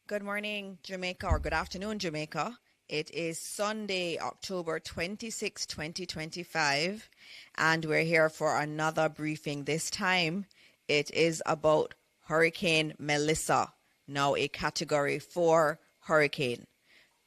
Good morning, Jamaica, or good afternoon, Jamaica. It is Sunday, October 26, 2025, and we're here for another briefing. This time, it is about Hurricane Melissa, now a Category 4 hurricane.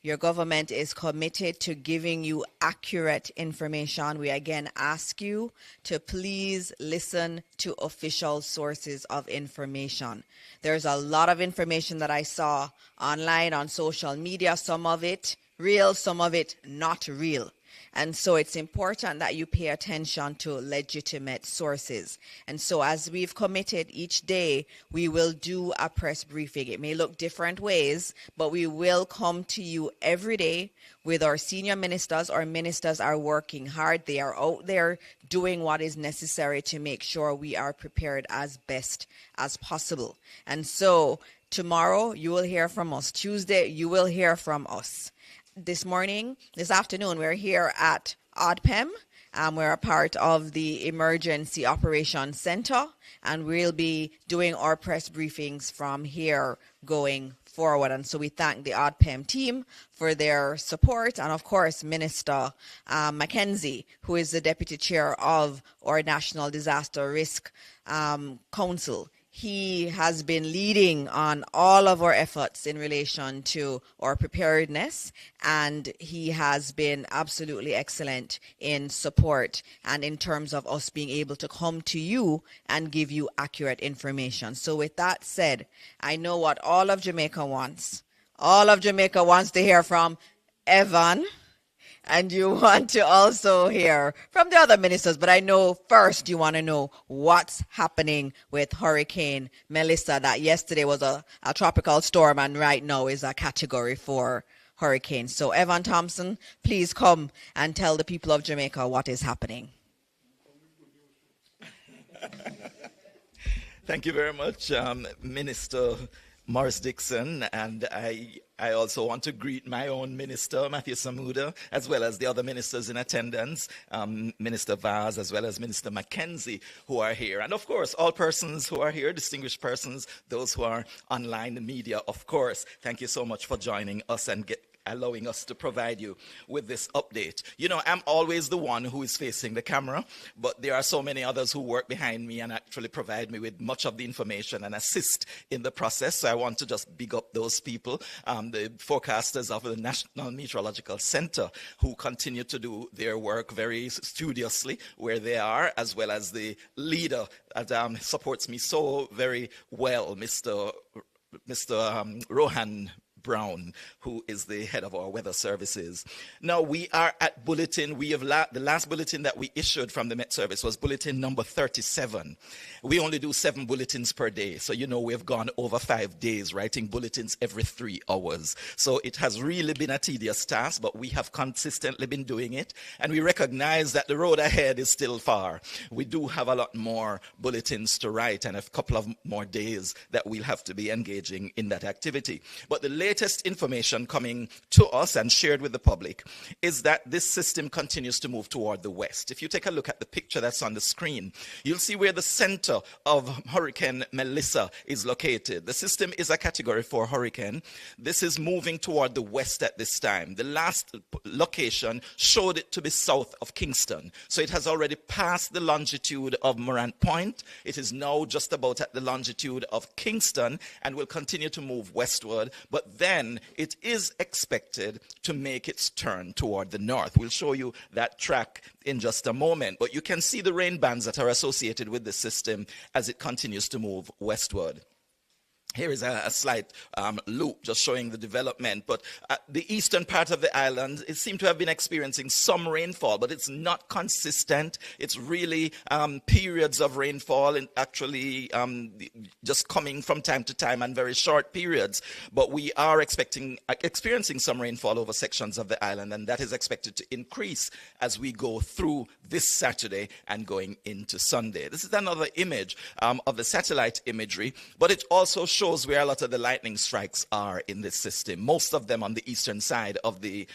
Your government is committed to giving you accurate information. We again ask you to please listen to official sources of information. There's a lot of information that I saw online on social media, some of it real, some of it not real. And so it's important that you pay attention to legitimate sources. And so as we've committed each day, we will do a press briefing. It may look different ways, but we will come to you every day with our senior ministers. Our ministers are working hard. They are out there doing what is necessary to make sure we are prepared as best as possible. And so tomorrow you will hear from us. Tuesday you will hear from us. This afternoon, we're here at ODPEM. We're a part of the Emergency Operations Center, and we'll be doing our press briefings from here going forward. And so we thank the ODPEM team for their support, and of course, Minister McKenzie, who is the Deputy Chair of our National Disaster Risk Council. He has been leading on all of our efforts in relation to our preparedness, and he has been absolutely excellent in support and in terms of us being able to come to you and give you accurate information. So with that said, I know what all of Jamaica wants. All of Jamaica wants to hear from Evan, and you want to also hear from the other ministers, but I know first you want to know what's happening with Hurricane Melissa, that yesterday was a tropical storm and right now is a Category 4 hurricane. So Evan Thompson, please come and tell the people of Jamaica what is happening. Thank you very much, Minister Morris Dixon, and I also want to greet my own minister, Matthew Samuda, as well as the other ministers in attendance, Minister Vaz, as well as Minister McKenzie, who are here. And of course, all persons who are here, distinguished persons, those who are online, the media, of course. Thank you so much for joining us and allowing us to provide you with this update. You know, I'm always the one who is facing the camera, but there are so many others who work behind me and actually provide me with much of the information and assist in the process. So I want to just big up those people, the forecasters of the National Meteorological Center, who continue to do their work very studiously where they are, as well as the leader that supports me so very well, Mr. Rohan Brown, who is the head of our weather services. Now we are at bulletin. We have the last bulletin that we issued from the Met Service was bulletin number 37. We only do 7 bulletins per day. So, you know, we've gone over 5 days writing bulletins every 3 hours. So it has really been a tedious task, but we have consistently been doing it. And we recognize that the road ahead is still far. We do have a lot more bulletins to write and a couple of more days that we'll have to be engaging in that activity. But the latest information coming to us and shared with the public is that this system continues to move toward the west. If you take a look at the picture that's on the screen, you'll see where the center of Hurricane Melissa is located. The system is a Category 4 hurricane. This is moving toward the west at this time. The last location showed it to be south of Kingston. So it has already passed the longitude of Morant Point. It is now just about at the longitude of Kingston and will continue to move westward. But then it is expected to make its turn toward the north. We'll show you that track in just a moment. But you can see the rain bands that are associated with the system as it continues to move westward. Here is a slight loop just showing the development, but the eastern part of the island, it seemed to have been experiencing some rainfall, but it's not consistent. It's really periods of rainfall and actually just coming from time to time and very short periods. But we are experiencing some rainfall over sections of the island, and that is expected to increase as we go through this Saturday and going into Sunday. This is another image of the satellite imagery, but it also shows where a lot of the lightning strikes are in this system. Most of them on the eastern side of the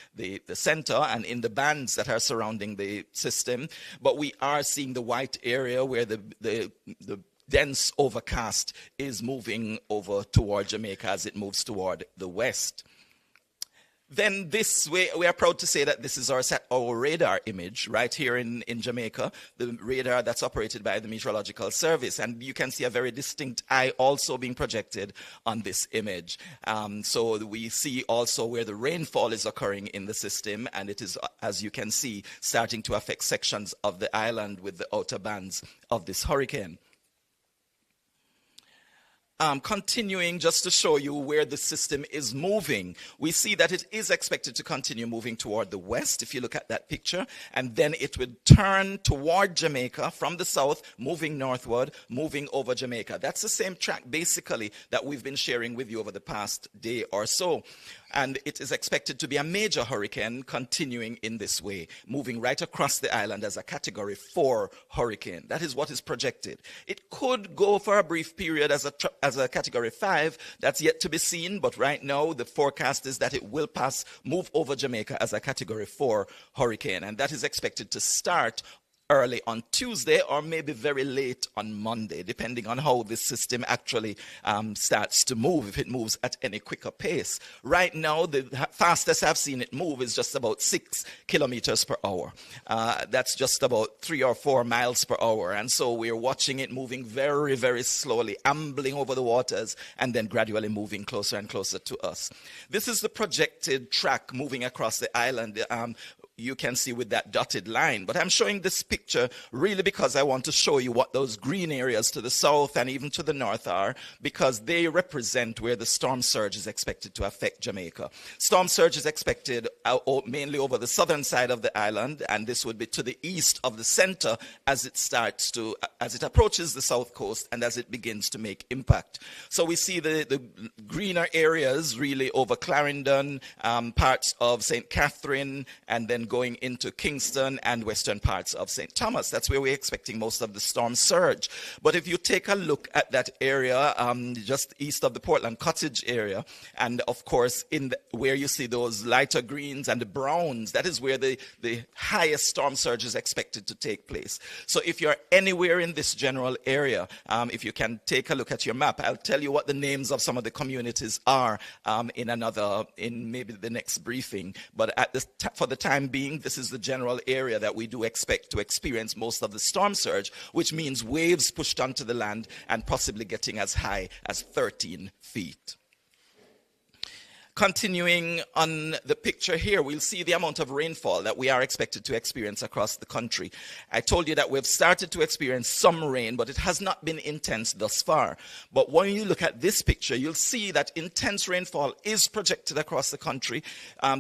center and in the bands that are surrounding the system. But we are seeing the white area where the dense overcast is moving over toward Jamaica as it moves toward the west. Then this way, we are proud to say that this is our radar image right here in Jamaica, the radar that's operated by the Meteorological Service. And you can see a very distinct eye also being projected on this image. So we see also where the rainfall is occurring in the system, and it is, as you can see, starting to affect sections of the island with the outer bands of this hurricane. Continuing just to show you where the system is moving, we see that it is expected to continue moving toward the west, if you look at that picture, and then it would turn toward Jamaica from the south, moving northward, moving over Jamaica. That's the same track, basically, that we've been sharing with you over the past day or so. And it is expected to be a major hurricane continuing in this way, moving right across the island as a Category 4 hurricane. That is what is projected. It could go for a brief period as a Category 5. That's yet to be seen, but right now the forecast is that it will move over Jamaica as a Category 4 hurricane. And that is expected to start early on Tuesday or maybe very late on Monday, depending on how this system actually starts to move, if it moves at any quicker pace. Right now, the fastest I've seen it move is just about 6 kilometers per hour. That's just about 3 or 4 miles per hour. And so we're watching it moving very, very slowly, ambling over the waters, and then gradually moving closer and closer to us. This is the projected track moving across the island. You can see with that dotted line. But I'm showing this picture really because I want to show you what those green areas to the south and even to the north are, because they represent where the storm surge is expected to affect Jamaica. Storm surge is expected mainly over the southern side of the island, and this would be to the east of the center as it approaches the south coast and as it begins to make impact. So we see the greener areas really over Clarendon, parts of St. Catherine, and then going into Kingston and western parts of St. Thomas. That's where we're expecting most of the storm surge. But if you take a look at that area just east of the Portland Cottage area, and of course where you see those lighter greens and the browns, that is where the highest storm surge is expected to take place. So if you're anywhere in this general area, if you can take a look at your map, I'll tell you what the names of some of the communities are in maybe the next briefing. But for the time being, this is the general area that we do expect to experience most of the storm surge, which means waves pushed onto the land and possibly getting as high as 13 feet. Continuing on the picture here, we'll see the amount of rainfall that we are expected to experience across the country. I told you that we've started to experience some rain, but it has not been intense thus far. But when you look at this picture, you'll see that intense rainfall is projected across the country.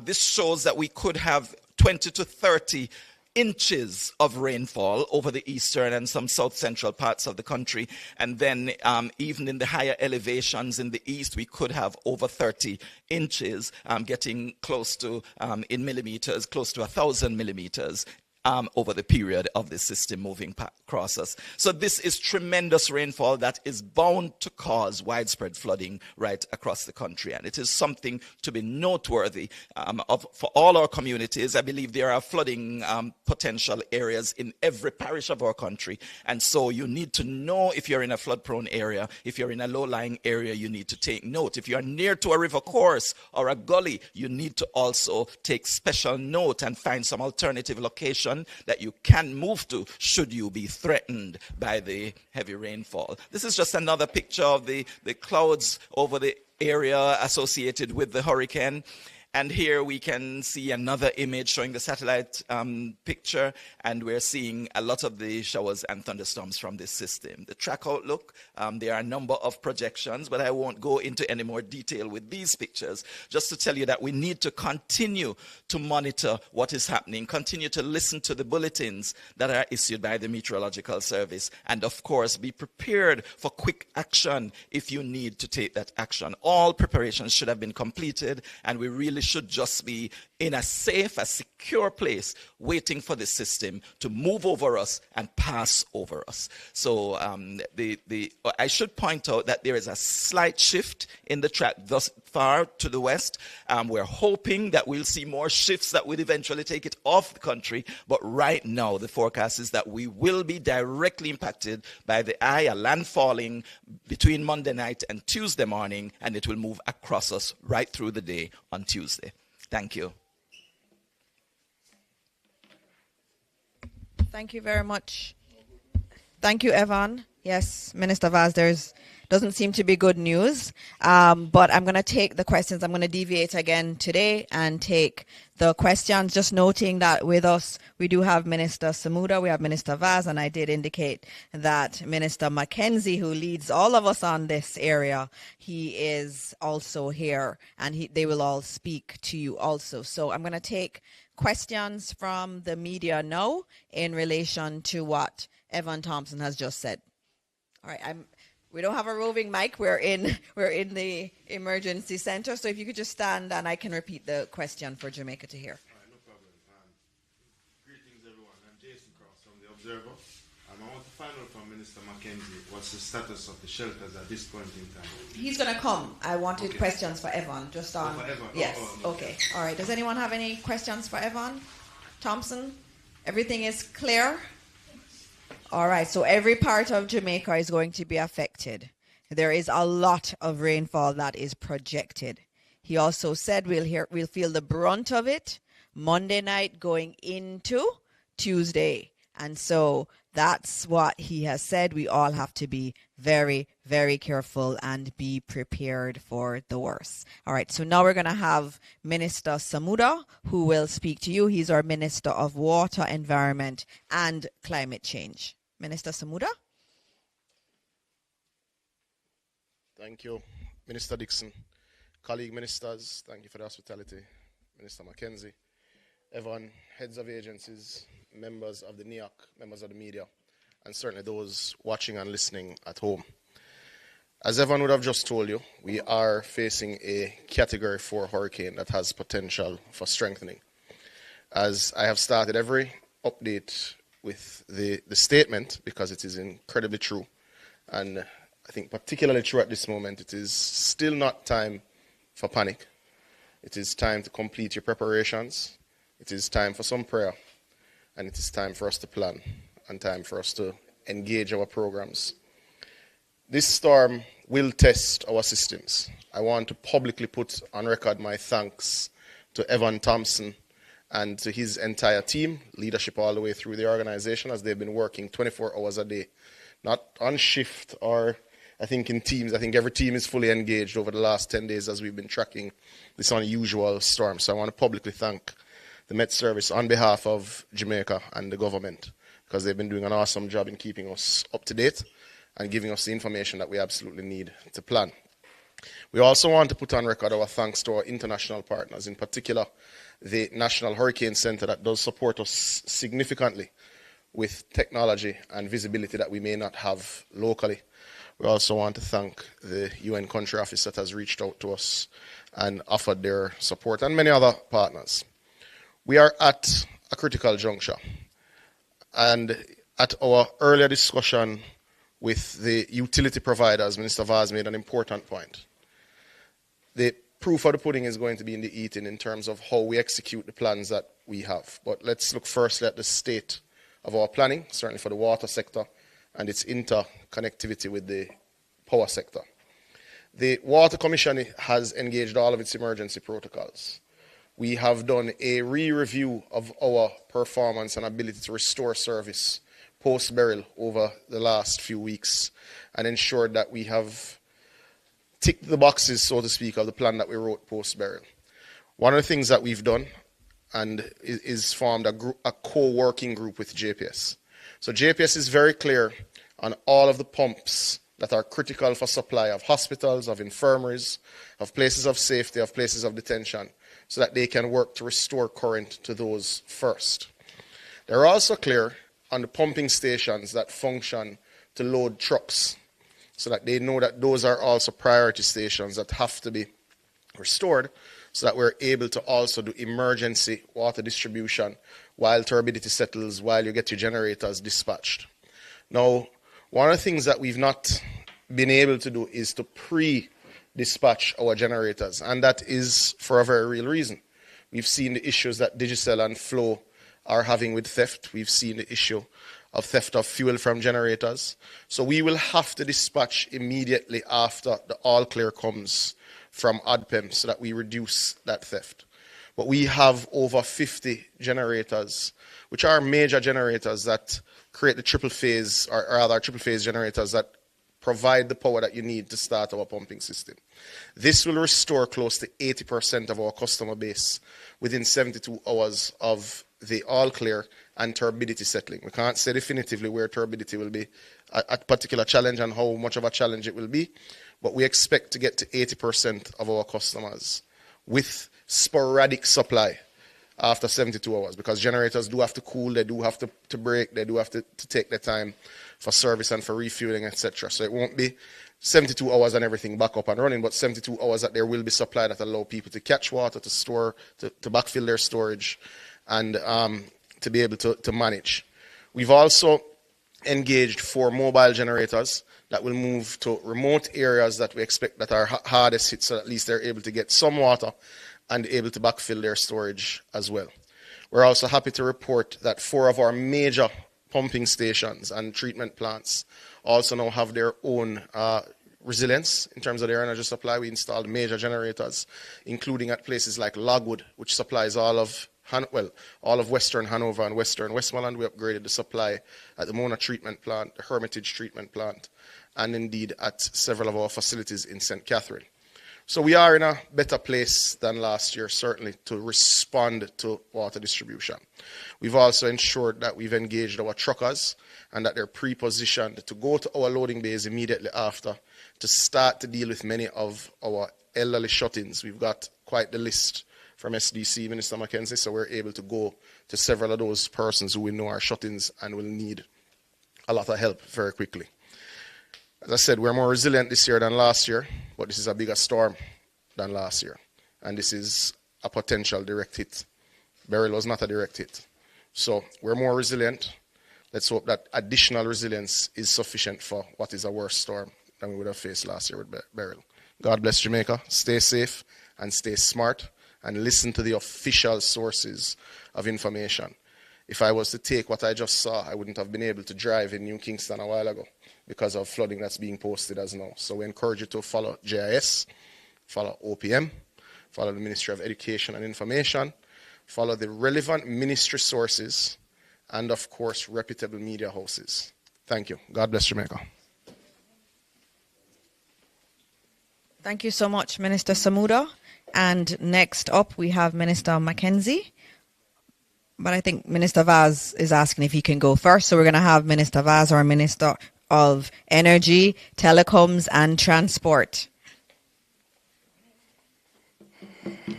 This shows that we could have 20 to 30 inches of rainfall over the eastern and some south central parts of the country. And then even in the higher elevations in the east, we could have over 30 inches, getting close to, in millimeters, close to 1,000 millimeters over the period of the system moving across us. So this is tremendous rainfall that is bound to cause widespread flooding right across the country. And it is something to be noteworthy for all our communities. I believe there are flooding potential areas in every parish of our country. And so you need to know if you're in a flood-prone area. If you're in a low-lying area, you need to take note. If you're near to a river course or a gully, you need to also take special note and find some alternative location that you can move to should you be threatened by the heavy rainfall. This is just another picture of the clouds over the area associated with the hurricane. And here we can see another image showing the satellite picture, and we're seeing a lot of the showers and thunderstorms from this system. The track outlook, there are a number of projections, but I won't go into any more detail with these pictures, just to tell you that we need to continue to monitor what is happening, continue to listen to the bulletins that are issued by the Meteorological Service, and of course be prepared for quick action if you need to take that action. All preparations should have been completed, and we really should just be in a safe, a secure place, waiting for the system to move over us and pass over us. So I should point out that there is a slight shift in the track thus far to the west. We're hoping that we'll see more shifts that will eventually take it off the country. But right now, the forecast is that we will be directly impacted by the eye, a landfalling between Monday night and Tuesday morning, and it will move across us right through the day on Tuesday. Thank you. Thank you very much. Thank you, Evan. Yes, Minister Vaz, doesn't seem to be good news, but I'm going to take the questions. I'm going to deviate again today and take the questions, just noting that with us, we do have Minister Samuda, we have Minister Vaz, and I did indicate that Minister McKenzie, who leads all of us on this area, he is also here, and they will all speak to you also. So I'm going to take questions from the media now in relation to what Evan Thompson has just said. All right, we don't have a roving mic. We're in the emergency center. So if you could just stand and I can repeat the question for Jamaica to hear. All right, no problem. Greetings, everyone. I'm Jason Cross from The Observer. I want to find out from Minister McKenzie what's the status of the shelters at this point in time. He's going to come. I wanted questions for Evan. Just on. For Evan? Yes. No. Okay. All right. Does anyone have any questions for Evan Thompson? Everything is clear? All right, so every part of Jamaica is going to be affected. There is a lot of rainfall that is projected. He also said we'll feel the brunt of it Monday night going into Tuesday. And so that's what he has said. We all have to be very, very careful and be prepared for the worst. All right, so now we're going to have Minister Samuda, who will speak to you. He's our Minister of Water, Environment, and Climate Change. Minister Samuda. Thank you, Minister Dixon. Colleague ministers, thank you for the hospitality. Minister McKenzie, everyone, heads of agencies, members of the NEOC, members of the media, and certainly those watching and listening at home. As everyone would have just told you, we are facing a Category 4 hurricane that has potential for strengthening. As I have started every update with the statement, because it is incredibly true, and I think particularly true at this moment, it is still not time for panic. It is time to complete your preparations. It is time for some prayer, and it is time for us to plan, and time for us to engage our programs. This storm will test our systems. I want to publicly put on record my thanks to Evan Thompson and to his entire team, leadership all the way through the organization, as they've been working 24 hours a day, not on shift or I think in teams. I think every team is fully engaged over the last 10 days as we've been tracking this unusual storm. So I want to publicly thank the Met Service on behalf of Jamaica and the government, because they've been doing an awesome job in keeping us up to date and giving us the information that we absolutely need to plan. We also want to put on record our thanks to our international partners, in particular the National Hurricane Center, that does support us significantly with technology and visibility that we may not have locally. We also want to thank the UN country office that has reached out to us and offered their support, and many other partners. We are at a critical juncture, and at our earlier discussion with the utility providers, Minister Vaz made an important point. The proof of the pudding is going to be in the eating in terms of how we execute the plans that we have. But let's look firstly at the state of our planning, certainly for the water sector and its interconnectivity with the power sector. The Water Commission has engaged all of its emergency protocols. We have done a re-review of our performance and ability to restore service post-burial over the last few weeks, and ensured that we have ticked the boxes, so to speak, of the plan that we wrote post-burial. One of the things that we've done and is formed a co-working group with JPS. So JPS is very clear on all of the pumps that are critical for supply of hospitals, of infirmaries, of places of safety, of places of detention, so that they can work to restore current to those first. They're also clear on the pumping stations that function to load trucks, so that they know that those are also priority stations that have to be restored, so that we're able to also do emergency water distribution while turbidity settles, while you get your generators dispatched. Now, one of the things that we've not been able to do is to pre-dispatch our generators, and that is for a very real reason. We've seen the issues that Digicel and Flow are having with theft. We've seen the issue of theft of fuel from generators. So we will have to dispatch immediately after the all clear comes from ODPEM so that we reduce that theft. But we have over 50 generators, which are major generators that create the triple phase, or rather triple phase generators that provide the power that you need to start our pumping system. This will restore close to 80% of our customer base within 72 hours of the all clear and turbidity settling. We can't say definitively where turbidity will be a particular challenge and how much of a challenge it will be, but we expect to get to 80% of our customers with sporadic supply after 72 hours, because generators do have to cool, they do have to break, they do have to take their time for service and for refueling, etc. So it won't be 72 hours and everything back up and running, but 72 hours that there will be supply that allow people to catch water, to store, to backfill their storage, and to be able to manage. We've also engaged 4 mobile generators that will move to remote areas that we expect that are hardest hit, so at least they're able to get some water and able to backfill their storage as well. We're also happy to report that 4 of our major pumping stations and treatment plants also now have their own resilience in terms of their energy supply. We installed major generators, including at places like Logwood, which supplies all of Western Hanover and Western Westmoreland. We upgraded the supply at the Mona treatment plant, the Hermitage treatment plant, and indeed at several of our facilities in St. Catherine. So we are in a better place than last year, certainly, to respond to water distribution. We've also ensured that we've engaged our truckers and that they're pre-positioned to go to our loading bays immediately after to start to deal with many of our elderly shut-ins. We've got quite the list from SDC, Minister McKenzie, so we're able to go to several of those persons who we know are shut-ins and will need a lot of help very quickly. As I said, we're more resilient this year than last year, but this is a bigger storm than last year. And this is a potential direct hit. Beryl was not a direct hit. So we're more resilient. Let's hope that additional resilience is sufficient for what is a worse storm than we would have faced last year with Beryl. God bless Jamaica. Stay safe and stay smart and listen to the official sources of information. If I was to take what I just saw, I wouldn't have been able to drive in New Kingston a while ago because of flooding that's being posted as now. So we encourage you to follow JIS, follow OPM, follow the Ministry of Education and Information, follow the relevant ministry sources, and of course, reputable media houses. Thank you. God bless Jamaica. Thank you so much, Minister Samuda. And next up, we have Minister McKenzie. But I think Minister Vaz is asking if he can go first. So we're going to have Minister Vaz, our Minister of Energy, Telecoms and Transport.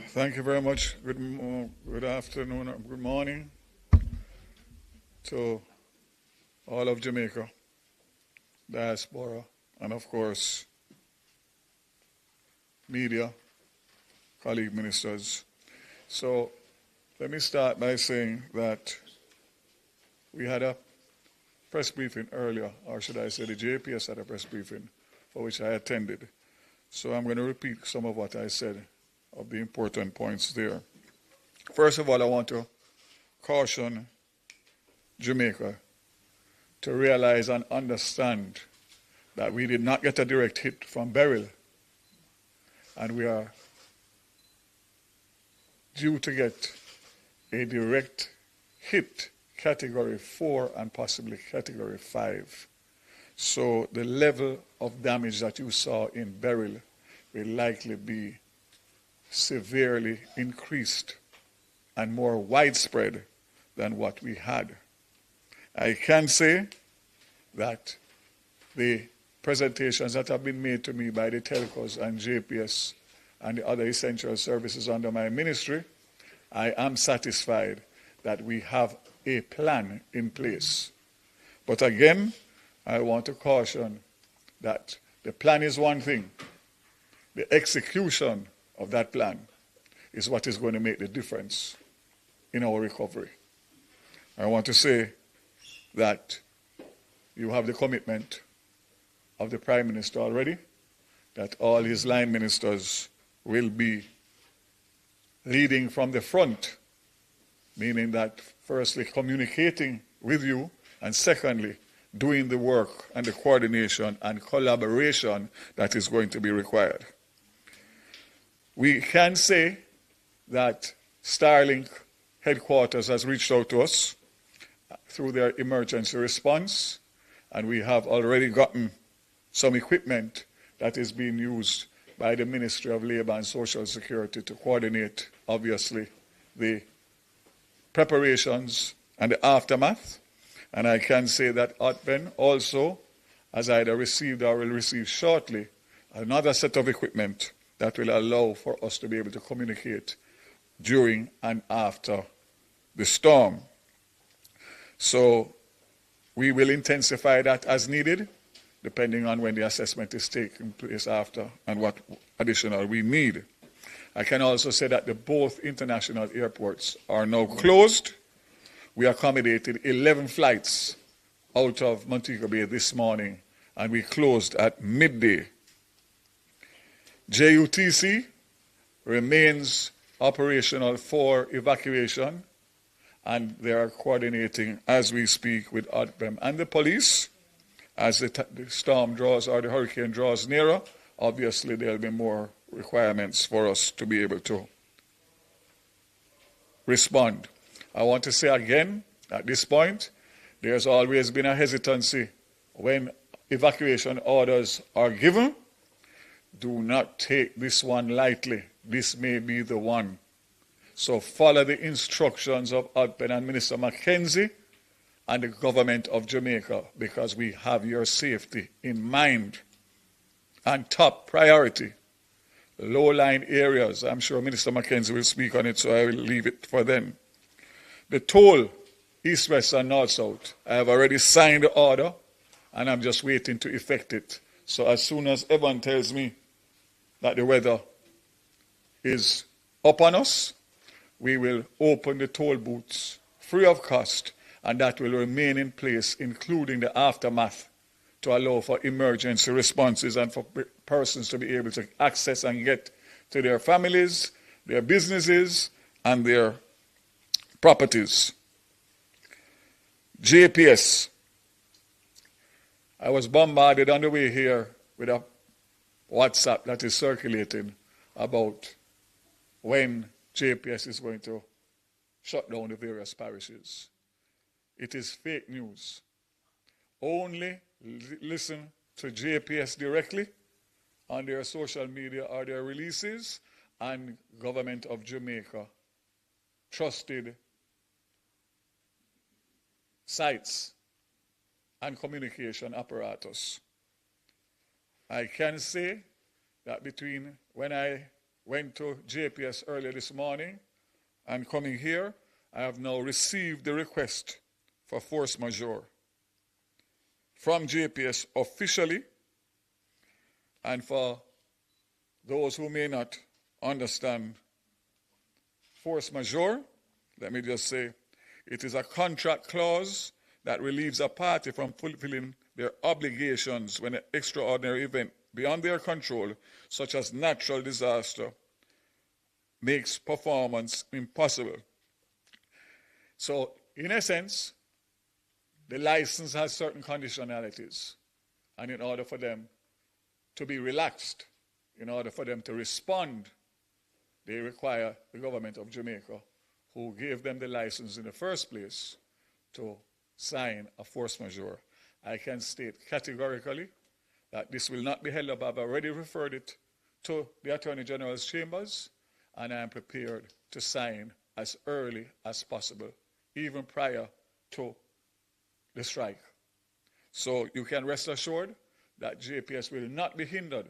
Thank you very much. Good afternoon, good morning to all of Jamaica, diaspora, and of course, media, colleague ministers. So let me start by saying that we had a press briefing earlier, or should I say the JPS had a press briefing for which I attended. So I'm going to repeat some of what I said of the important points there. First of all, I want to caution Jamaica to realize and understand that we did not get a direct hit from Beryl, and we are due to get a direct hit category 4 and possibly category 5. So the level of damage that you saw in Beryl will likely be severely increased and more widespread than what we had. I can say that the presentations that have been made to me by the telcos and JPS and the other essential services under my ministry, I am satisfied that we have a plan in place. But again, I want to caution that the plan is one thing. The execution of that plan is what is going to make the difference in our recovery. I want to say that you have the commitment of the Prime Minister already, that all his line ministers will be leading from the front, meaning that firstly communicating with you, and secondly doing the work and the coordination and collaboration that is going to be required. We can say that Starlink headquarters has reached out to us through their emergency response, and we have already gotten some equipment that is being used by the Ministry of Labour and Social Security to coordinate, obviously, the preparations and the aftermath. And I can say that ODPEM also has either received or will receive shortly another set of equipment that will allow for us to be able to communicate during and after the storm. So we will intensify that as needed, depending on when the assessment is taking place after and what additional we need. I can also say that both international airports are now closed. We accommodated 11 flights out of Montego Bay this morning, and we closed at midday. JUTC remains operational for evacuation, and they are coordinating as we speak with ODPEM and the police. As the storm draws or the hurricane draws nearer, obviously there will be more requirements for us to be able to respond. I want to say again, at this point, there's always been a hesitancy when evacuation orders are given. Do not take this one lightly. This may be the one. So follow the instructions of ODPEM and Minister McKenzie and the Government of Jamaica, because we have your safety in mind. And top priority, low-lying areas. I'm sure Minister McKenzie will speak on it, so I will leave it for them. The toll, east, west, and north, south, I have already signed the order, and I'm just waiting to effect it. So as soon as everyone tells me that the weather is up on us, we will open the toll booths free of cost, and that will remain in place, including the aftermath, to allow for emergency responses and for persons to be able to access and get to their families, their businesses, and their properties. JPS. I was bombarded on the way here with a WhatsApp that is circulating about when JPS is going to shut down the various parishes. It is fake news. Only listen to JPS directly on their social media or their releases, and Government of Jamaica trusted sites and communication apparatus. I can say that between when I went to JPS earlier this morning and coming here, I have now received the request for force majeure from JPS officially. And for those who may not understand force majeure, let me just say, it is a contract clause that relieves a party from fulfilling their obligations when an extraordinary event beyond their control, such as natural disaster, makes performance impossible. So, in essence, the license has certain conditionalities, and in order for them to be relaxed, in order for them to respond, they require the Government of Jamaica, who gave them the license in the first place, to sign a force majeure. I can state categorically that this will not be held up. I've already referred it to the Attorney General's chambers, and I am prepared to sign as early as possible, even prior to the strike. So you can rest assured that JPS will not be hindered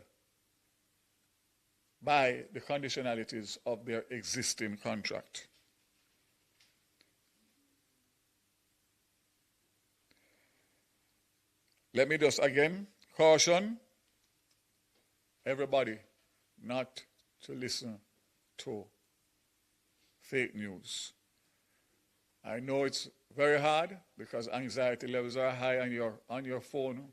by the conditionalities of their existing contract. Let me just again caution everybody not to listen to fake news. I know it's very hard because anxiety levels are high on your phone,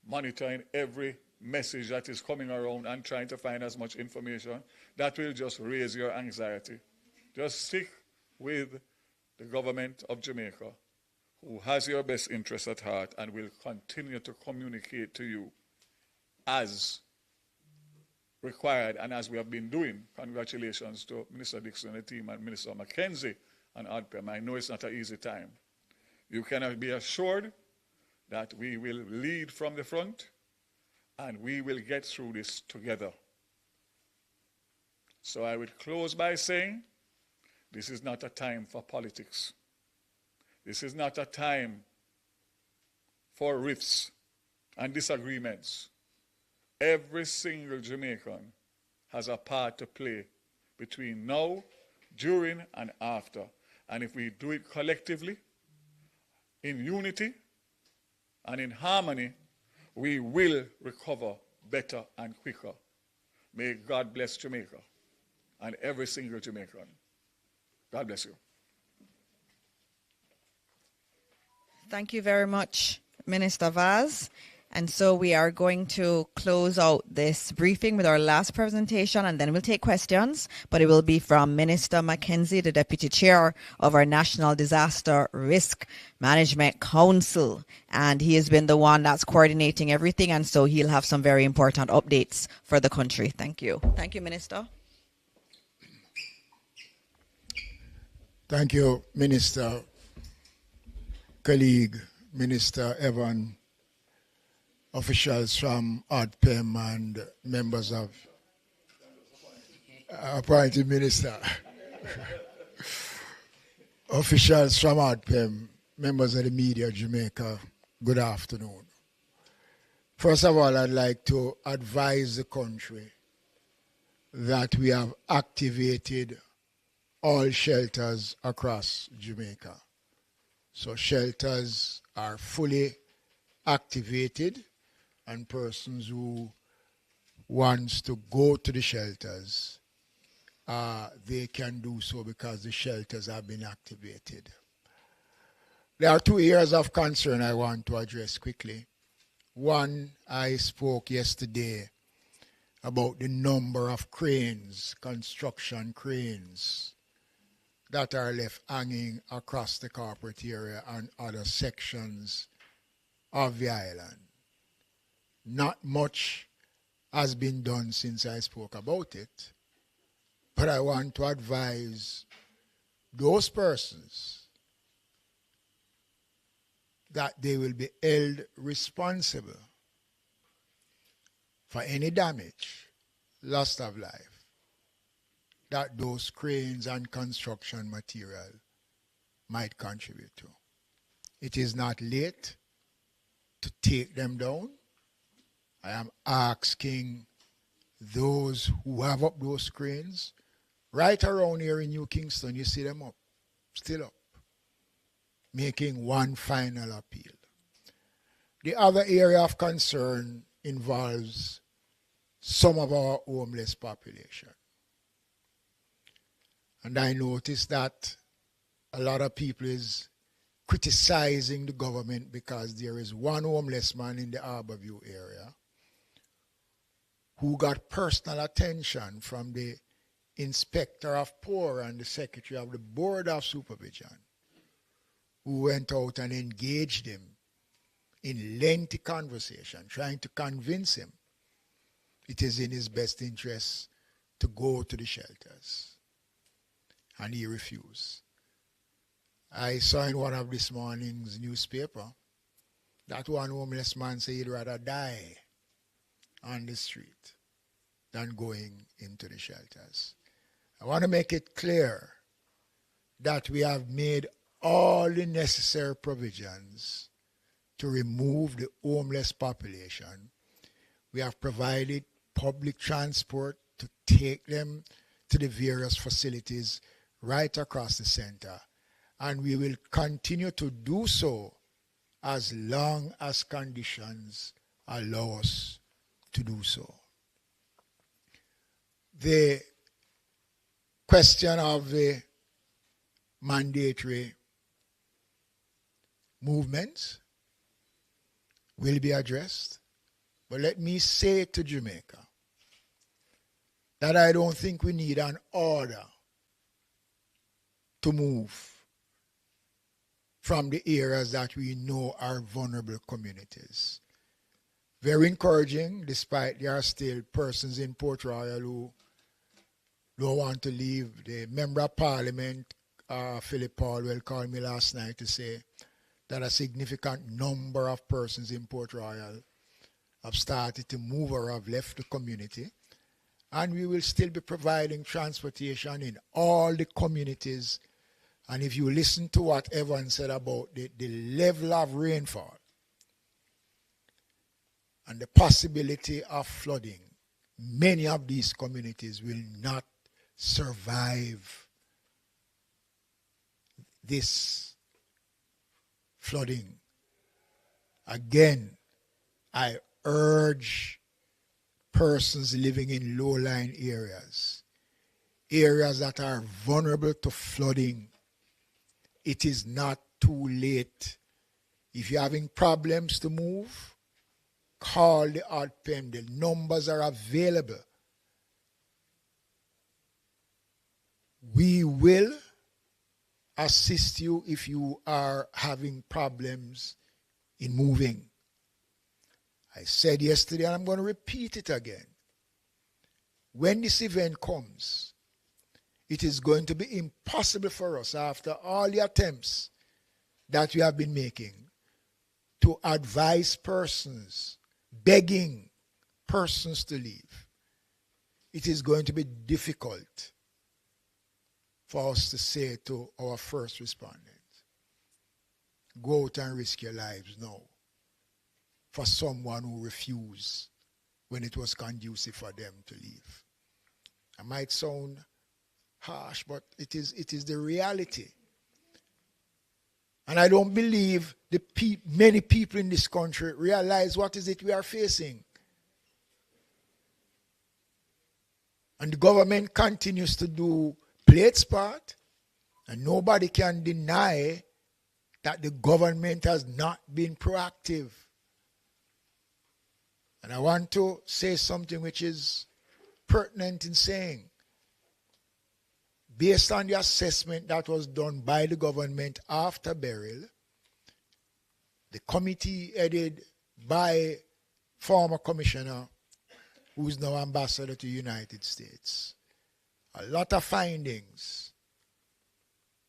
monitoring every message that is coming around and trying to find as much information. That will just raise your anxiety. Just stick with the government of Jamaica, who has your best interest at heart and will continue to communicate to you as required and as we have been doing. Congratulations to Minister Dixon and the team and Minister McKenzie and ODPEM. I know it's not an easy time. You can be assured that we will lead from the front and we will get through this together. So I would close by saying, this is not a time for politics. This is not a time for rifts and disagreements. Every single Jamaican has a part to play between now, during, and after. And if we do it collectively, in unity, and in harmony, we will recover better and quicker. May God bless Jamaica and every single Jamaican. God bless you. Thank you very much, Minister Vaz. And so we are going to close out this briefing with our last presentation, and then we'll take questions. But it will be from Minister McKenzie, the Deputy Chair of our National Disaster Risk Management Council. And he has been the one that's coordinating everything, and so he'll have some very important updates for the country. Thank you. Thank you, Minister. Thank you, Minister, colleague, Minister Evan, officials from ODPEM and members of appointed minister, officials from ODPEM, members of the media, Jamaica, good afternoon. First of all, I'd like to advise the country that we have activated all shelters across Jamaica. So shelters are fully activated, and persons who wants to go to the shelters, they can do so because the shelters have been activated. There are 2 areas of concern I want to address quickly. One, I spoke yesterday about the number of cranes, construction cranes, that are left hanging across the corporate area and other sections of the island. Not much has been done since I spoke about it, but I want to advise those persons that they will be held responsible for any damage, loss of life, that those cranes and construction material might contribute to. It is not late to take them down. I am asking those who have up those cranes, right around here in New Kingston, you see them up, still up, making one final appeal. The other area of concern involves some of our homeless population. And I noticed that a lot of people is criticizing the government because there is one homeless man in the Harborview area who got personal attention from the Inspector of Poor and the Secretary of the Board of Supervision, who went out and engaged him in lengthy conversation, trying to convince him it is in his best interest to go to the shelters. And he refused. I saw in one of this morning's newspaper that one homeless man said he'd rather die on the street than going into the shelters. I want to make it clear that we have made all the necessary provisions to remove the homeless population. We have provided public transport to take them to the various facilities right across the center. And we will continue to do so as long as conditions allow us to do so. The question of the mandatory movements will be addressed. But let me say to Jamaica that I don't think we need an order to move from the areas that we know are vulnerable communities. Very encouraging, despite there are still persons in Port Royal who don't want to leave. The Member of Parliament, Philip Paul, called me last night to say that a significant number of persons in Port Royal have started to move or have left the community. And we will still be providing transportation in all the communities. And if you listen to what everyone said about the level of rainfall and the possibility of flooding, many of these communities will not survive this flooding. Again, I urge persons living in low-lying areas, areas that are vulnerable to flooding. It is not too late. If you're having problems to move, call the ODPEM. The numbers are available. We will assist you if you are having problems in moving. I said yesterday, and I'm going to repeat it again. When this event comes, it is going to be impossible for us, after all the attempts that we have been making, to advise persons, begging persons to leave. It is going to be difficult for us to say to our first responders, go out and risk your lives now for someone who refused when it was conducive for them to leave. It might sound harsh, but it is the reality. And I don't believe many people in this country realize what is it we are facing. And the government continues to play its part, and nobody can deny that the government has not been proactive. And I want to say something which is pertinent in saying, based on the assessment that was done by the government after Beryl, the committee headed by former commissioner, who is now ambassador to the United States, a lot of findings.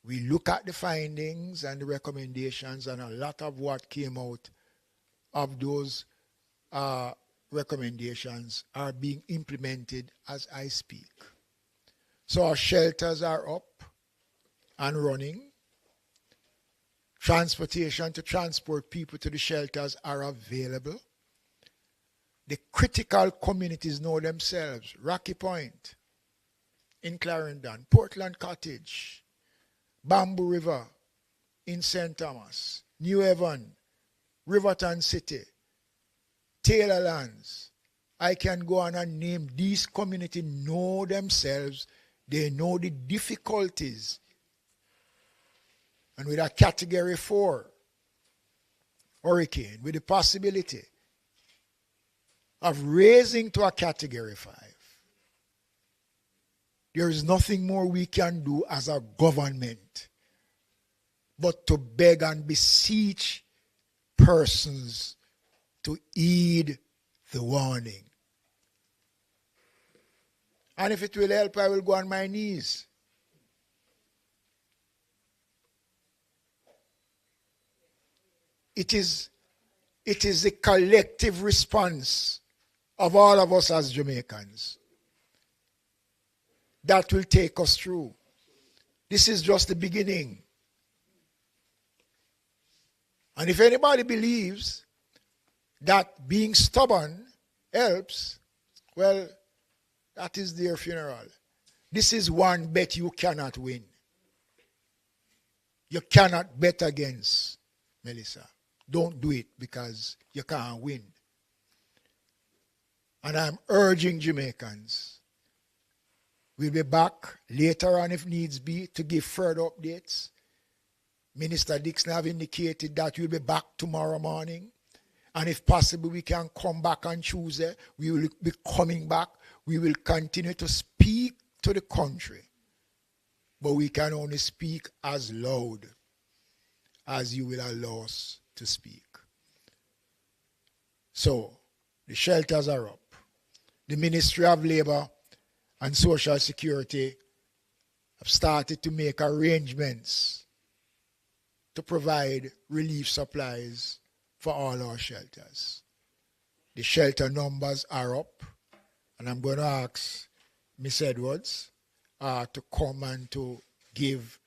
We look at the findings and the recommendations, and a lot of what came out of those recommendations are being implemented as I speak. So our shelters are up and running. Transportation to transport people to the shelters are available. The critical communities know themselves. Rocky Point in Clarendon, Portland Cottage, Bamboo River in St. Thomas, New Haven, Riverton City, Taylorlands. I can go on and name. These communities know themselves. They know the difficulties. And with a Category 4 hurricane, with the possibility of raising to a Category 5, there is nothing more we can do as a government but to beg and beseech persons to heed the warning. And if it will help, I will go on my knees. It is a collective response of all of us as Jamaicans that will take us through. This is just the beginning. And if anybody believes that being stubborn helps, well, that is their funeral. This is one bet you cannot win. You cannot bet against Melissa. Don't do it because you can't win. And I'm urging Jamaicans We'll be back later on if needs be to give further updates. Minister Dixon have indicated that we'll be back tomorrow morning. And if possible, we can come back on Tuesday. We will be coming back. We will continue to speak to the country. But we can only speak as loud as you will allow us to speak. So, the shelters are up. The Ministry of Labour and Social Security have started to make arrangements to provide relief supplies for all our shelters. The shelter numbers are up, and I'm going to ask Ms. Edwards to come and to give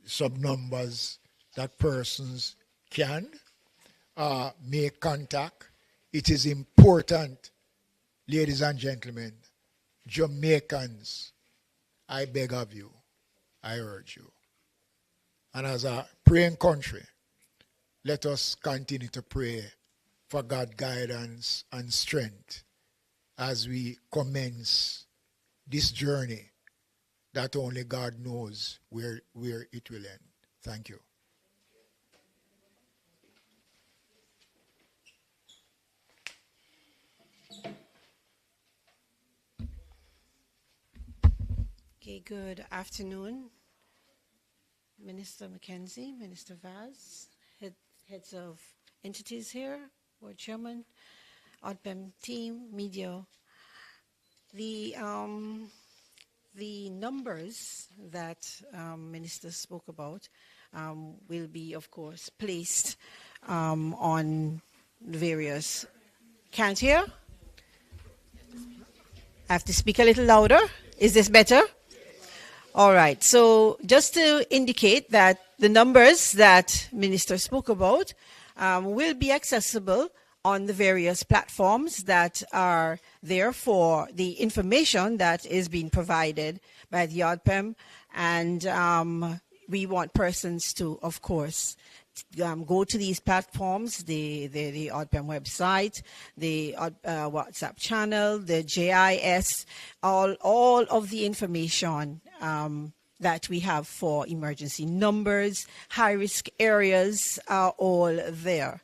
some numbers that persons can make contact. It is important, ladies and gentlemen, Jamaicans, I beg of you, I urge you. And as a praying country, let us continue to pray for God's guidance and strength as we commence this journey that only God knows where it will end. Thank you. Okay, good afternoon, Minister McKenzie, Minister Vaz, heads of entities here, Board Chairman, ODPEM team, media. The numbers that Minister spoke about will be, of course, placed on various. Can't hear? I have to speak a little louder. Is this better? All right. So just to indicate that the numbers that Minister spoke about will be accessible on the various platforms that are there for the information that is being provided by the ODPEM. And we want persons to, of course, go to these platforms, the ODPEM website, the WhatsApp channel, the JIS, all of the information that we have for emergency numbers, high-risk areas are all there.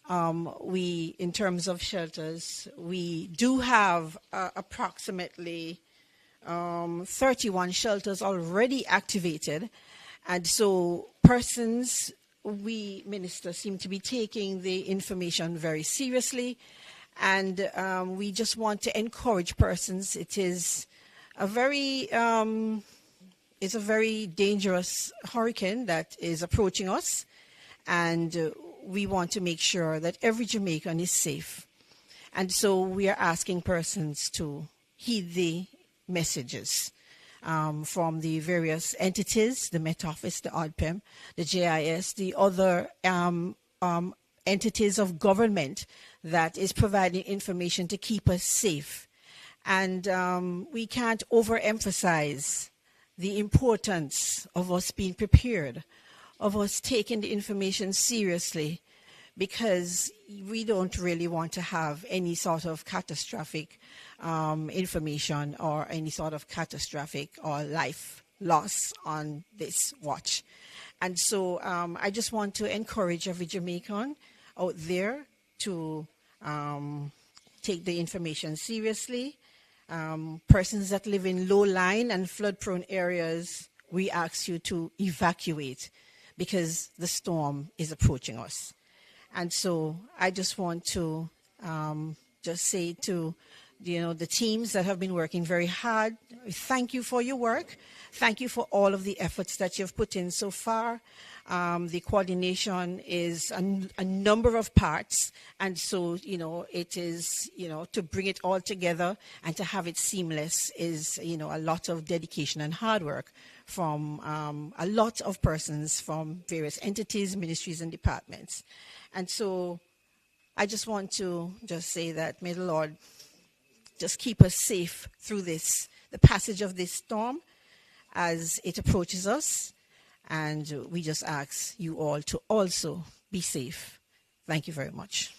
In terms of shelters, we do have approximately 31 shelters already activated. And so persons, we, Minister, seem to be taking the information very seriously. And we just want to encourage persons. It is a very dangerous hurricane that is approaching us. And we want to make sure that every Jamaican is safe. And so we are asking persons to heed the messages from the various entities, the Met Office, the ODPEM, the JIS, the other entities of government that is providing information to keep us safe. And we can't overemphasize the importance of us being prepared, of us taking the information seriously, because we don't really want to have any sort of catastrophic information or any sort of catastrophic or life loss on this watch. And so I just want to encourage every Jamaican out there to take the information seriously. Persons that live in low-lying and flood-prone areas, we ask you to evacuate because the storm is approaching us. And so I just want to just say to the teams that have been working very hard, thank you for your work. Thank you for all of the efforts that you've put in so far. The coordination is a number of parts. And so, it is, to bring it all together and to have it seamless is, a lot of dedication and hard work from a lot of persons from various entities, ministries, and departments. And so I just want to just say that may the Lord just keep us safe through the passage of this storm as it approaches us. And we just ask you all to also be safe. Thank you very much.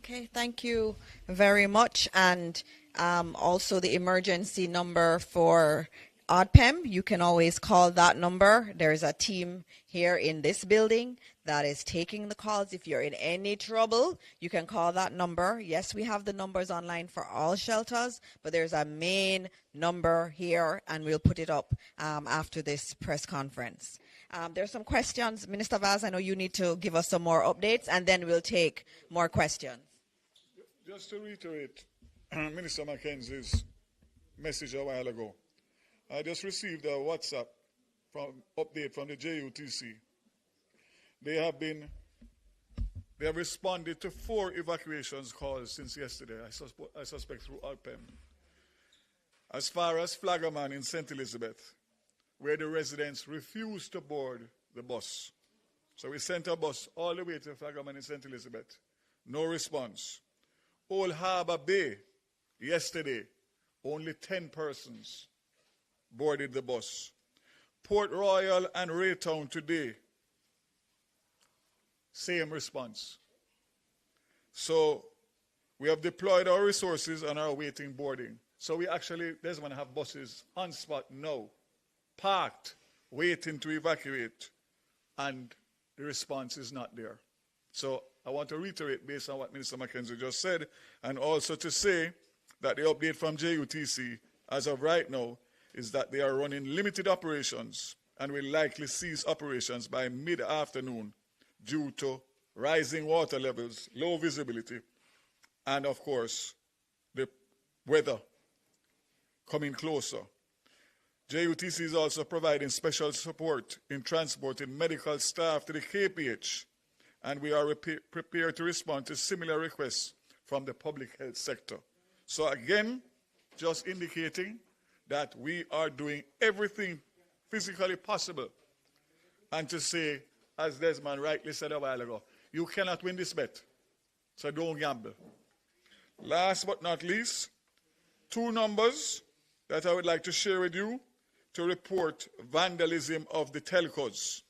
Okay, thank you very much. And also the emergency number for ODPEM, you can always call that number. There's a team here in this building that is taking the calls. If you're in any trouble, you can call that number. Yes, we have the numbers online for all shelters, but there's a main number here, and we'll put it up after this press conference. There's some questions. Minister Vaz, I know you need to give us some more updates, and then we'll take more questions. Just to reiterate Minister McKenzie's message a while ago, I just received a WhatsApp update from the JUTC. They have responded to 4 evacuations calls since yesterday, I suspect through ODPEM. As far as Flaggerman in St. Elizabeth, where the residents refused to board the bus. So we sent a bus all the way to Flaggerman in St. Elizabeth. No response. Old Harbour Bay, yesterday, only 10 persons boarded the bus. Port Royal and Raytown today, same response. So we have deployed our resources and are awaiting boarding. So we actually, Desmond, have buses on spot now, parked, waiting to evacuate, and the response is not there. So I want to reiterate based on what Minister McKenzie just said, and also to say that the update from JUTC as of right now is that they are running limited operations and will likely cease operations by mid-afternoon due to rising water levels, low visibility, and of course, the weather coming closer. JUTC is also providing special support in transporting medical staff to the KPH, and we are prepared to respond to similar requests from the public health sector. So again, just indicating that we are doing everything physically possible, and to say, as Desmond rightly said a while ago, you cannot win this bet, so don't gamble. Last but not least, 2 numbers that I would like to share with you to report vandalism of the telcos,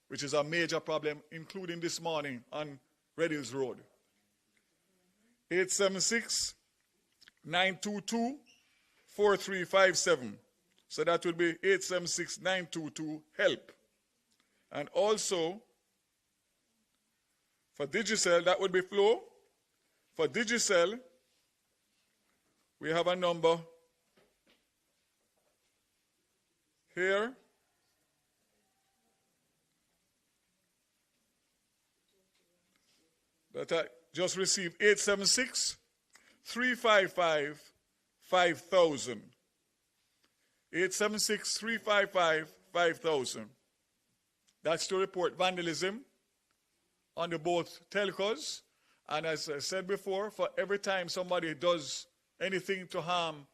which is a major problem, including this morning on Red Hills Road. 876-922-4357. So that would be 876-922-HELP. And also, for Digicel, that would be Flow. For Digicel, we have a number here. That I just received, 876-355-5000. 876-355-5000. That's to report vandalism on the both telcos. And as I said before, for every time somebody does anything to harm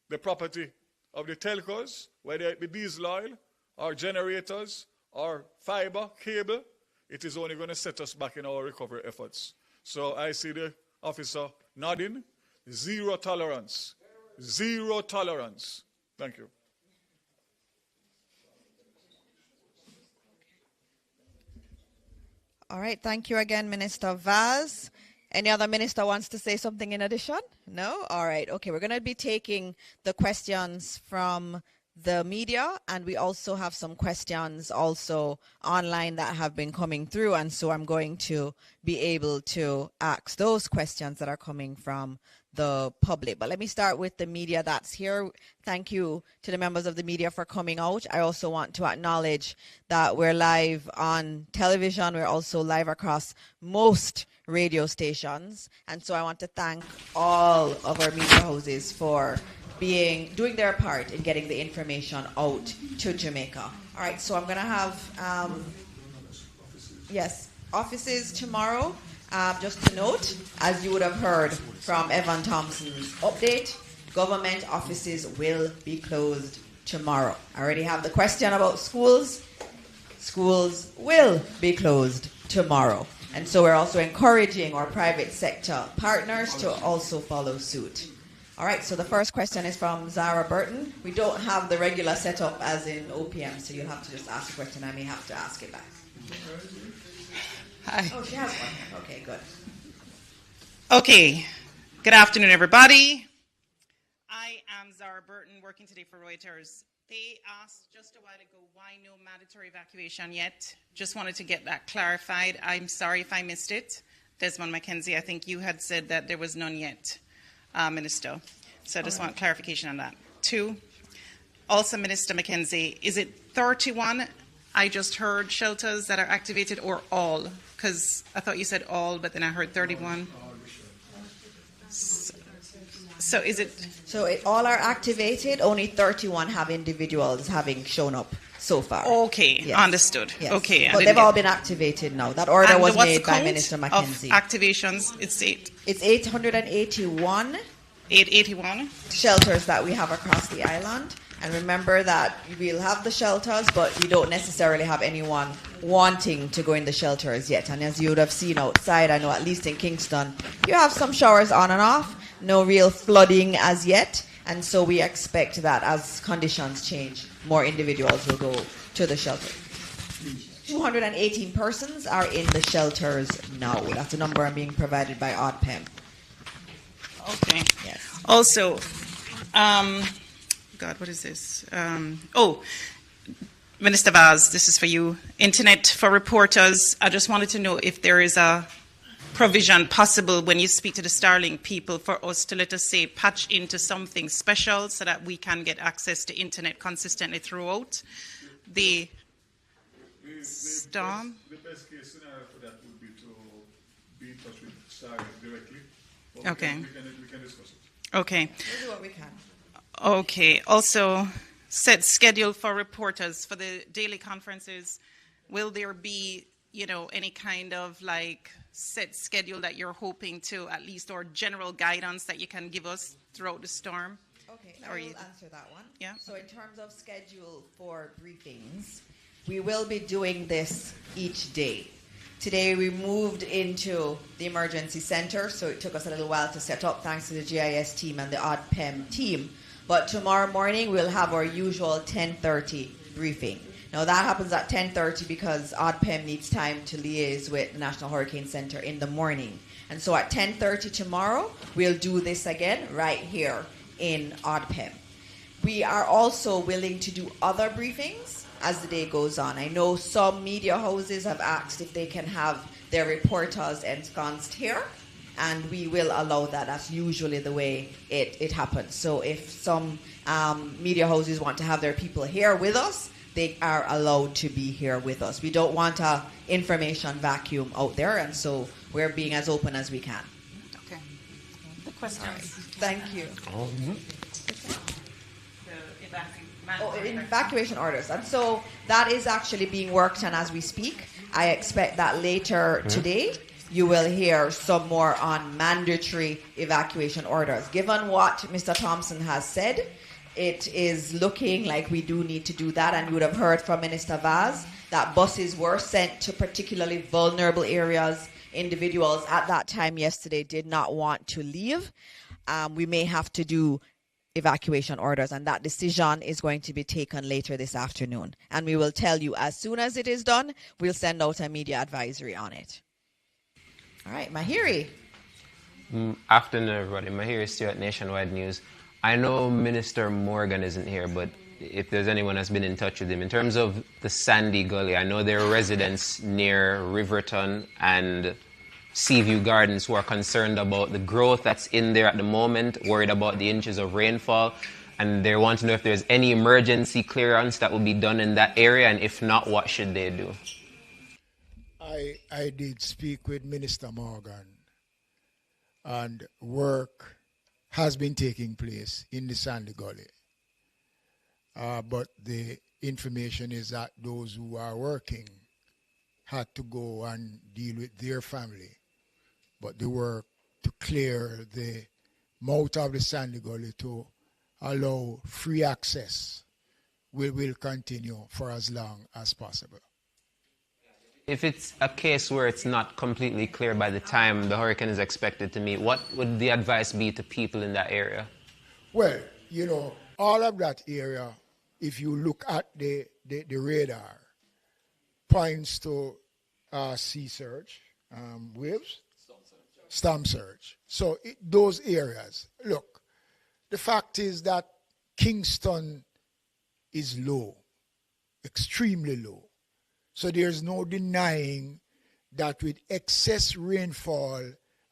the property of the telcos, whether it be diesel oil or generators or fiber, cable, it is only going to set us back in our recovery efforts. So I see the officer nodding. Zero tolerance. Zero tolerance. Thank you. All right, thank you again, Minister Vaz. Any other minister wants to say something in addition? No? All right, okay, we're going to be taking the questions from the media, and we also have some questions also online that have been coming through, and so I'm going to be able to ask those questions that are coming from the public. But let me start with the media that's here. Thank you to the members of the media for coming out. I also want to acknowledge that we're live on television. We're also live across most radio stations, and so I want to thank all of our media houses for doing their part in getting the information out to Jamaica. All right, so I'm going to have, offices tomorrow. Just to note, as you would have heard from Evan Thompson's update, government offices will be closed tomorrow. I already have the question about schools. Schools will be closed tomorrow. And so we're also encouraging our private sector partners to also follow suit. All right, so the first question is from Zara Burton. We don't have the regular setup as in OPM, so you'll have to just ask a question. I may have to ask it back. Hi. Oh, she has one here. Okay, good. Okay, good afternoon, everybody. I am Zara Burton, working today for Reuters. They asked just a while ago why no mandatory evacuation yet. Just wanted to get that clarified. I'm sorry if I missed it. Desmond, McKenzie, I think you had said that there was none yet, Minister. So I just want clarification on that. 2, also, Minister McKenzie, is it 31? I just heard shelters that are activated, or all? Because I thought you said all, but then I heard 31. So is it? So all are activated. Only 31 have individuals having shown up so far. Okay, Yes. Understood. Yes. Okay, but they've all been activated now. That order was what's the made by count Minister of McKenzie. activations, it's 8. It's 881 881. shelters that we have across the island. And remember that we'll have the shelters, but we don't necessarily have anyone wanting to go in the shelters yet. And as you would have seen outside, I know at least in Kingston, you have some showers on and off, no real flooding as yet. And so we expect that as conditions change, more individuals will go to the shelter. 218 persons are in the shelters now. That's the number I'm being provided by ODPEM. Okay. Yes. Also, God, what is this? Minister Vaz, this is for you. Internet for reporters. I just wanted to know if there is a provision possible when you speak to the Starlink people for us to, let us say, patch into something special so that we can get access to internet consistently throughout the storm. The best case scenario for that would be to be in touch with Starlink directly. But Okay. We can discuss it. Okay. We'll do what we can. Okay. Also, set schedule for reporters for the daily conferences. Will there be, any kind of set schedule that you're hoping to at least, or general guidance that you can give us throughout the storm? Okay, I will answer that one. Yeah. So in terms of schedule for briefings, we will be doing this each day. Today we moved into the emergency center, so it took us a little while to set up thanks to the GIS team and the ODPEM team. But tomorrow morning we'll have our usual 10:30 briefing. Now that happens at 10:30 because ODPEM needs time to liaise with the National Hurricane Center in the morning. And so at 10:30 tomorrow, we'll do this again right here in ODPEM. We are also willing to do other briefings as the day goes on. I know some media houses have asked if they can have their reporters ensconced here, and we will allow that. That's usually the way it happens. So if some media houses want to have their people here with us, they are allowed to be here with us. We don't want a information vacuum out there, and so we're being as open as we can. Okay. The questions. All right. Thank you. Evacuation orders. And so that is actually being worked on as we speak. I expect that later today you will hear some more on mandatory evacuation orders. Given what Mr. Thompson has said, it is looking like we do need to do that. And you would have heard from Minister Vaz that buses were sent to particularly vulnerable areas. Individuals at that time yesterday did not want to leave. We may have to do evacuation orders, and that decision is going to be taken later this afternoon. And we will tell you as soon as it is done. We'll send out a media advisory on it. All right, Mahiri. Afternoon, everybody. Mahiri Stewart, Nationwide News. I know Minister Morgan isn't here, but if there's anyone that's been in touch with him, in terms of the Sandy Gully, I know there are residents near Riverton and Seaview Gardens who are concerned about the growth that's in there at the moment, worried about the inches of rainfall, and they want to know if there's any emergency clearance that will be done in that area, and if not, what should they do? I did speak with Minister Morgan, and work has been taking place in the Sandy Gully. But the information is that those who are working had to go and deal with their family. But the work to clear the mouth of the Sandy Gully to allow free access will continue for as long as possible. If it's a case where it's not completely clear by the time the hurricane is expected to meet, what would the advice be to people in that area? Well, all of that area, if you look at the radar, points to sea surge, waves, storm surge. So those areas, look, the fact is that Kingston is low, extremely low. So there's no denying that with excess rainfall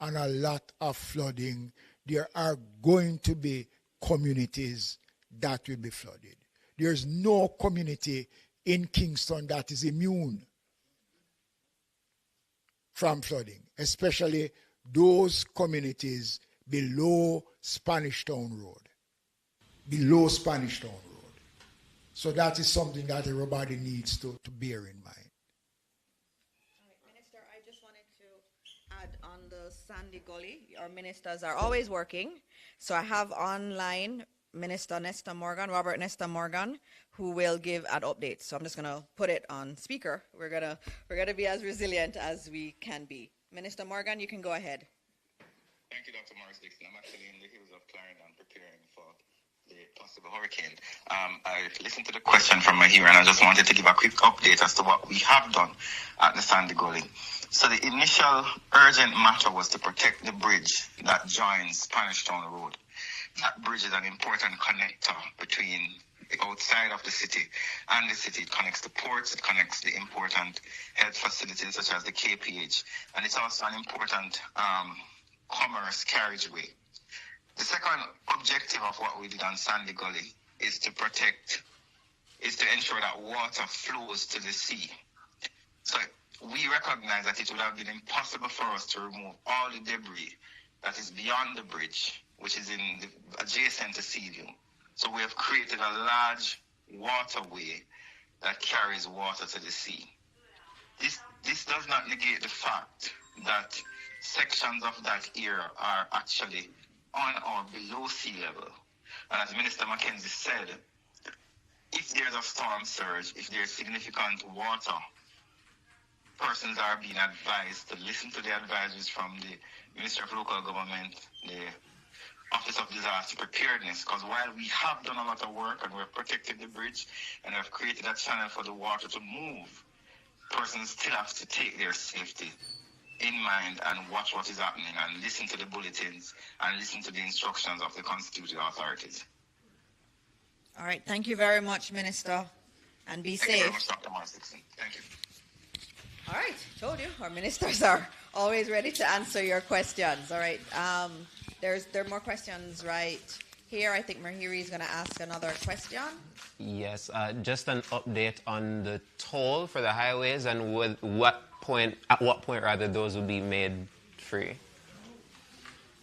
and a lot of flooding, there are going to be communities that will be flooded. There's no community in Kingston that is immune from flooding, especially those communities below Spanish Town Road. Below Spanish Town Road. So that is something that everybody needs to bear in mind. Minister, I just wanted to add on the Sandy Gully. Our ministers are always working. So I have online Minister Nesta Morgan, Robert Nesta Morgan, who will give an update. So I'm just gonna put it on speaker. We're gonna be as resilient as we can be. Minister Morgan, you can go ahead. Thank you, Dr. Morris Dixon. I'm actually in the hills of Clarendon preparing for the possible hurricane. I listened to the question from my hearer, and I just wanted to give a quick update as to what we have done at the Sandy Gully. So the initial urgent matter was to protect the bridge that joins Spanish Town Road. That bridge is an important connector between the outside of the city and the city. It connects the ports, it connects the important health facilities such as the KPH, and it's also an important commerce carriageway. The second objective of what we did on Sandy Gully is to ensure that water flows to the sea. So we recognize that it would have been impossible for us to remove all the debris that is beyond the bridge, which is adjacent to Seaview. So we have created a large waterway that carries water to the sea. This does not negate the fact that sections of that area are actually on or below sea level. And as Minister McKenzie said, if there's a storm surge, if there's significant water, persons are being advised to listen to the advisories from the Ministry of Local Government, the Office of Disaster Preparedness, because while we have done a lot of work and we've protected the bridge and have created a channel for the water to move, persons still have to take their safety in mind and watch what is happening and listen to the bulletins and listen to the instructions of the constituted authorities. All right, thank you very much, Minister, and be safe. Thank you very much, Dr. Morris Dixon. Thank you. All right, told you, our ministers are always ready to answer your questions. All right, there are more questions right here. I think Mahiri is going to ask another question. Yes, just an update on the toll for the highways and at what point rather those will be made free.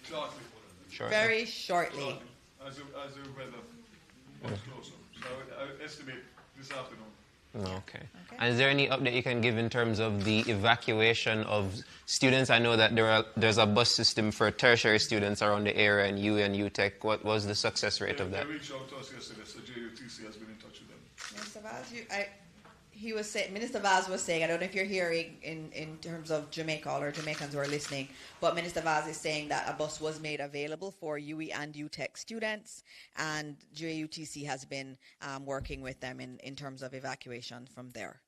Shortly. Very shortly. As the weather gets closer. So I estimate this afternoon. Okay. And is there any update you can give in terms of the evacuation of students? I know that there's a bus system for tertiary students around the area and UTech. What was the success rate of that? They reached out to us yesterday, so JUTC has been in touch with them. Minister Vaz, Minister Vaz was saying, I don't know if you're hearing in terms of Jamaica or Jamaicans who are listening, but Minister Vaz is saying that a bus was made available for UE and UTech students, and JUTC has been working with them in terms of evacuation from there.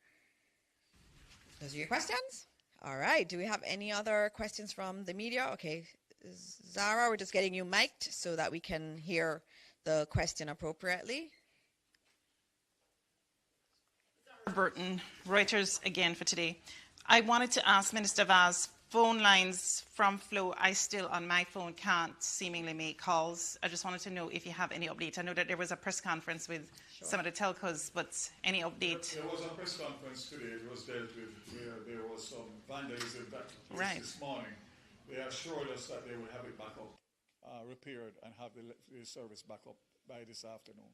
Those are your questions? All right. Do we have any other questions from the media? Okay. Zara, we're just getting you mic'd so that we can hear the question appropriately. Burton, Reuters again for today. I wanted to ask Minister Vaz, phone lines from Flow, I still on my phone can't seemingly make calls. I just wanted to know if you have any update. I know that there was a press conference with some of the telcos, but any update? There was a press conference today. It was dealt with where there was some vandalism that this morning. They assured us that they will have it back up, repaired, and have the service back up by this afternoon.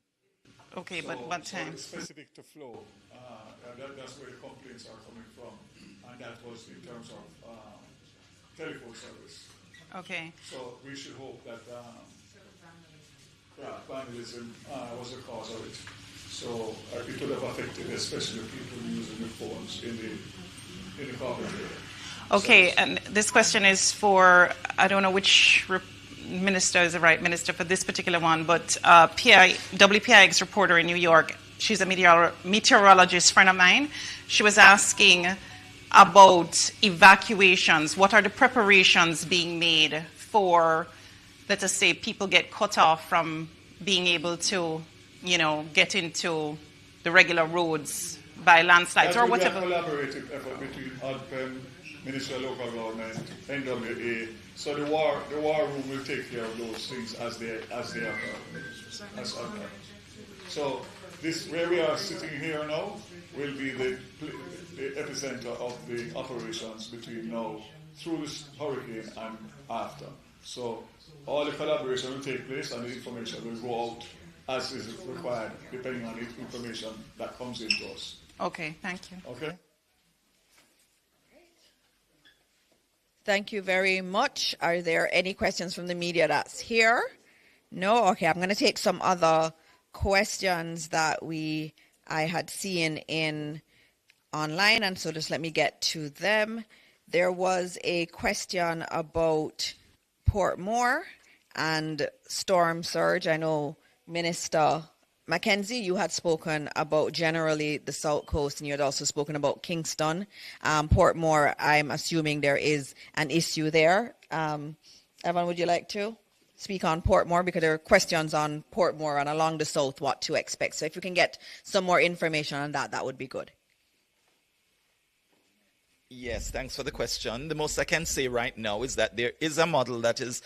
Okay, but what time? So it's specific to Flow. That's where the complaints are coming from, and that was in terms of telephone service. Okay. So we should hope that vandalism was the cause of it. So it would have affected especially people using the phones in the corporate area. Okay, and this question is for, I don't know which minister is the right minister for this particular one, but WPIX reporter in New York, she's a meteorologist friend of mine. She was asking about evacuations. What are the preparations being made for, let us say, people get cut off from being able to, get into the regular roads by landslides or whatever? That will be a collaborative effort between ODPEM, Ministry of Local Government, NWA. So the war room will take care of those things as they occur. So this, where we are sitting here now, will be the epicenter of the operations between now through this hurricane and after. So all the collaboration will take place and the information will go out as is required, depending on the information that comes into us. Okay, thank you. Okay? Thank you very much. Are there any questions from the media that's here? No? Okay, I'm going to take some other questions that I had seen in online, and so just let me get to them. There was a question about Portmore and storm surge. I know Minister McKenzie, you had spoken about generally the South Coast, and you had also spoken about Kingston. Portmore, I'm assuming there is an issue there. Evan, would you like to speak on Portmore? Because there are questions on Portmore and along the South, what to expect. So if you can get some more information on that, that would be good. Yes, thanks for the question. The most I can say right now is that there is a model that is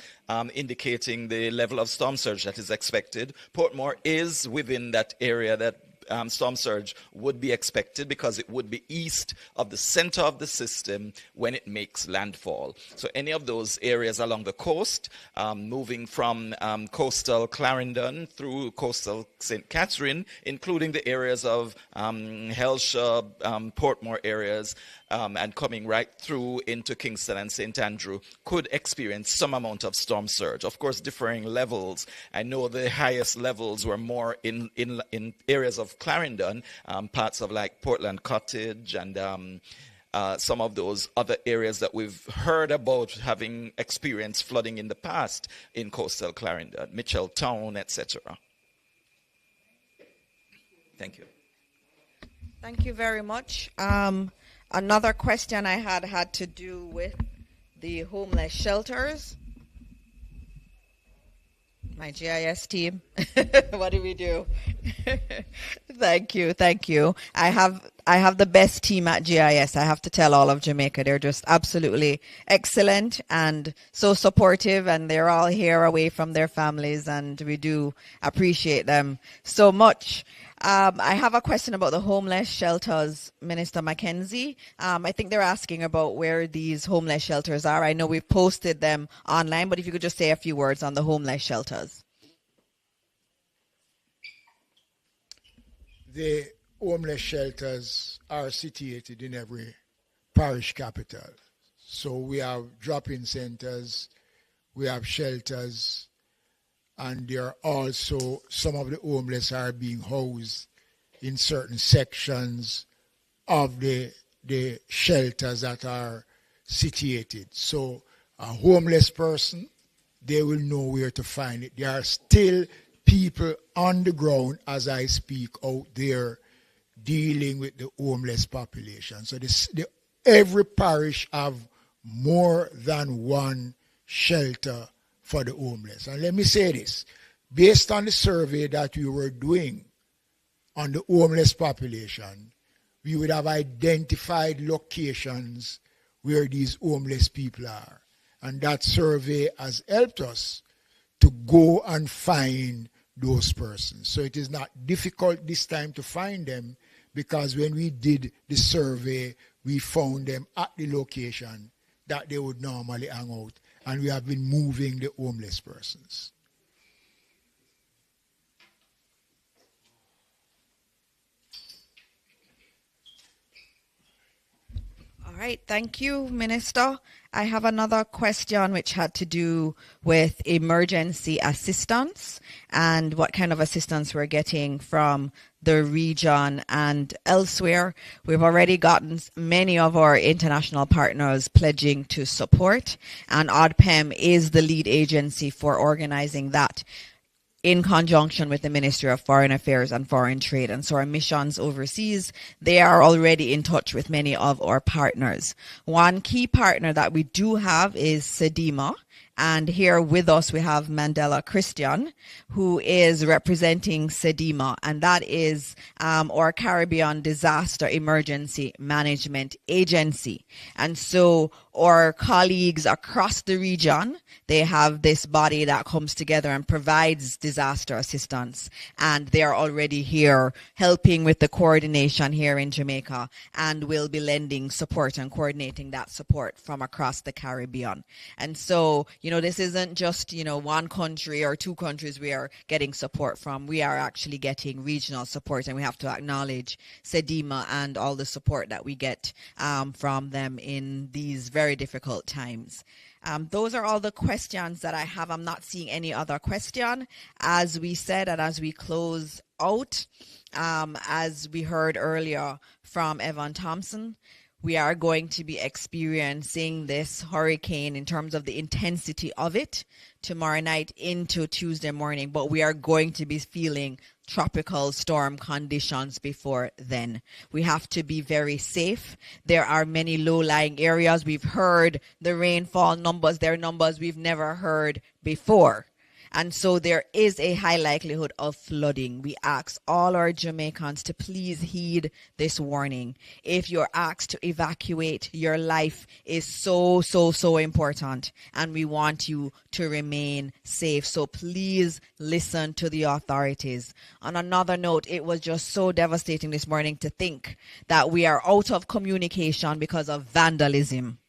indicating the level of storm surge that is expected. Portmore is within that area that storm surge would be expected because it would be east of the center of the system when it makes landfall. So any of those areas along the coast, moving from coastal Clarendon through coastal St. Catherine, including the areas of Helsha, Portmore areas, and coming right through into Kingston and St. Andrew, could experience some amount of storm surge. Of course, differing levels. I know the highest levels were more in areas of Clarendon, parts of like Portland Cottage and some of those other areas that we've heard about having experienced flooding in the past in coastal Clarendon, Mitchelltown, etc. Thank you. Thank you very much. Another question I had to do with the homeless shelters. My GIS team, what do we do? Thank you. I have the best team at GIS. I have to tell all of Jamaica, they're just absolutely excellent and so supportive, and they're all here away from their families, and we do appreciate them so much. I have a question about the homeless shelters, Minister McKenzie. I think they're asking about where these homeless shelters are. I know we've posted them online, but if you could just say a few words on the homeless shelters. The homeless shelters are situated in every parish capital. So we have drop-in centers, we have shelters, and there are also some of the homeless are being housed in certain sections of the shelters that are situated. So a homeless person, they will know where to find it. There are still people on the ground as I speak out there dealing with the homeless population. So every parish have more than one shelter for the homeless. And let me say this, based on the survey that we were doing on the homeless population, we would have identified locations where these homeless people are. And that survey has helped us to go and find those persons. So it is not difficult this time to find them, because when we did the survey, we found them at the location that they would normally hang out. And we have been moving the homeless persons. All right, thank you, Minister. I have another question which had to do with emergency assistance and what kind of assistance we're getting from the region and elsewhere. We've already gotten many of our international partners pledging to support, and ODPEM is the lead agency for organizing that. in conjunction with the Ministry of Foreign Affairs and Foreign Trade. And so our missions overseas, they are already in touch with many of our partners. One key partner that we do have is SEDIMA. And here with us, we have Mandela Christian, who is representing SEDIMA, and that is our Caribbean Disaster Emergency Management Agency. And so our colleagues across the region, they have this body that comes together and provides disaster assistance. And they are already here helping with the coordination here in Jamaica, and will be lending support and coordinating that support from across the Caribbean. And so, this isn't just, one country or two countries we are getting support from. We are actually getting regional support, and we have to acknowledge SEDIMA and all the support that we get from them in these very difficult times. Those are all the questions that I have. I'm not seeing any other question. As we said, and as we close out, as we heard earlier from Evan Thompson, we are going to be experiencing this hurricane in terms of the intensity of it tomorrow night into Tuesday morning, but we are going to be feeling tropical storm conditions before then. We have to be very safe. There are many low-lying areas. We've heard the rainfall numbers. They're numbers we've never heard before. And so there is a high likelihood of flooding. We ask all our Jamaicans to please heed this warning. If you're asked to evacuate, your life is so important, and we want you to remain safe. So please listen to the authorities. On another note, it was just so devastating this morning to think that we are out of communication because of vandalism.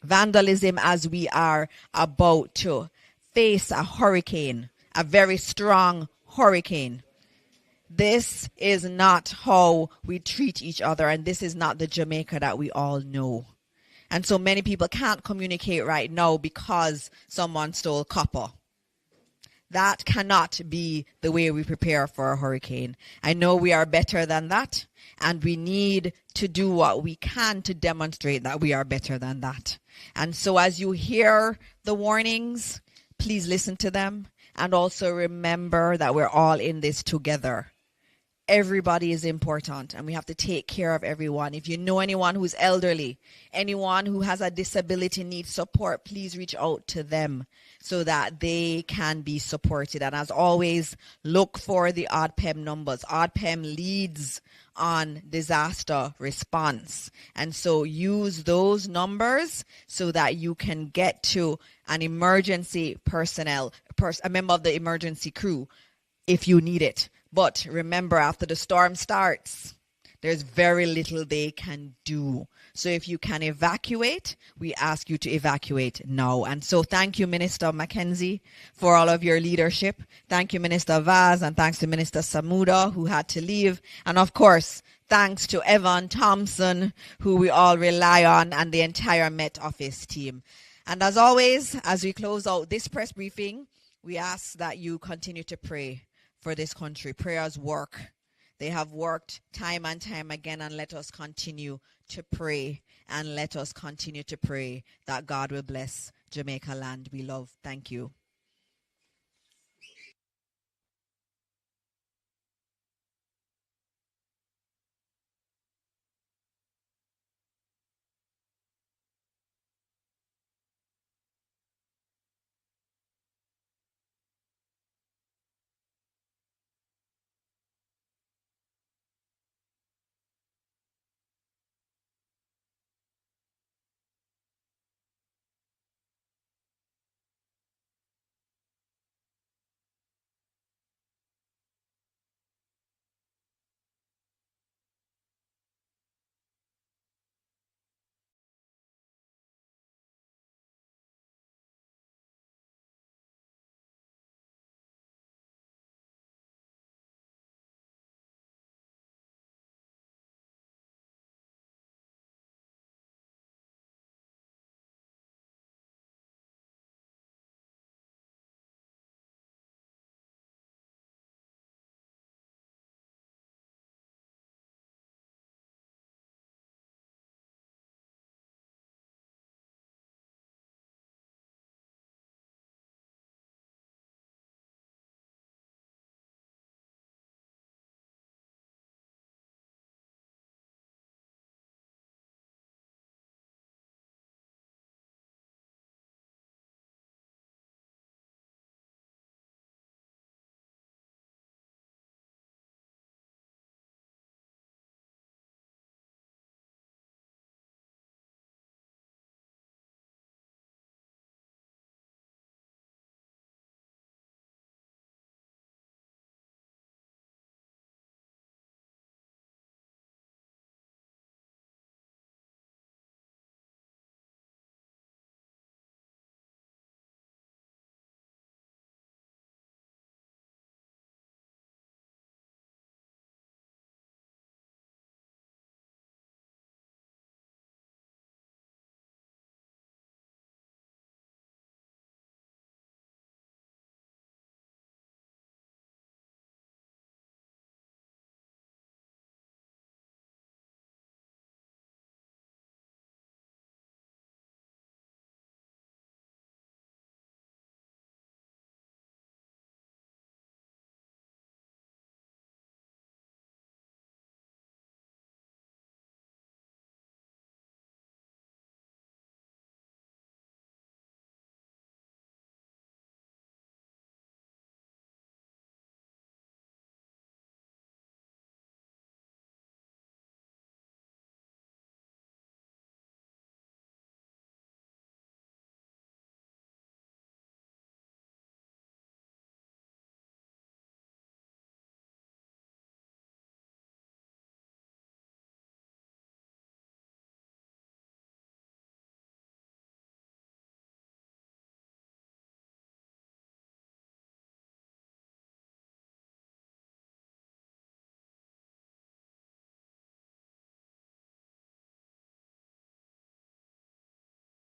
Vandalism as we are about to face a hurricane, a very strong hurricane. This is not how we treat each other, and this is not the Jamaica that we all know. And so many people can't communicate right now because someone stole copper. That cannot be the way we prepare for a hurricane. I know we are better than that, and we need to do what we can to demonstrate that we are better than that. And so as you hear the warnings, please listen to them, and also remember that we're all in this together. Everybody is important, and we have to take care of everyone. If you know anyone who's elderly, anyone who has a disability needs support, please reach out to them so that they can be supported. And as always, look for the ODPEM numbers. ODPEM leads on disaster response. And so use those numbers so that you can get to an emergency personnel, a member of the emergency crew if you need it. But remember, after the storm starts, there's very little they can do. So if you can evacuate, we ask you to evacuate now. And so thank you, Minister McKenzie, for all of your leadership. Thank you, Minister Vaz, and thanks to Minister Samuda, who had to leave. And of course, thanks to Evan Thompson, who we all rely on, and the entire Met Office team. And as always, as we close out this press briefing, we ask that you continue to pray for this country. Prayers work. They have worked time and time again, and let us continue to pray, and let us continue to pray that God will bless Jamaica land we love. Thank you.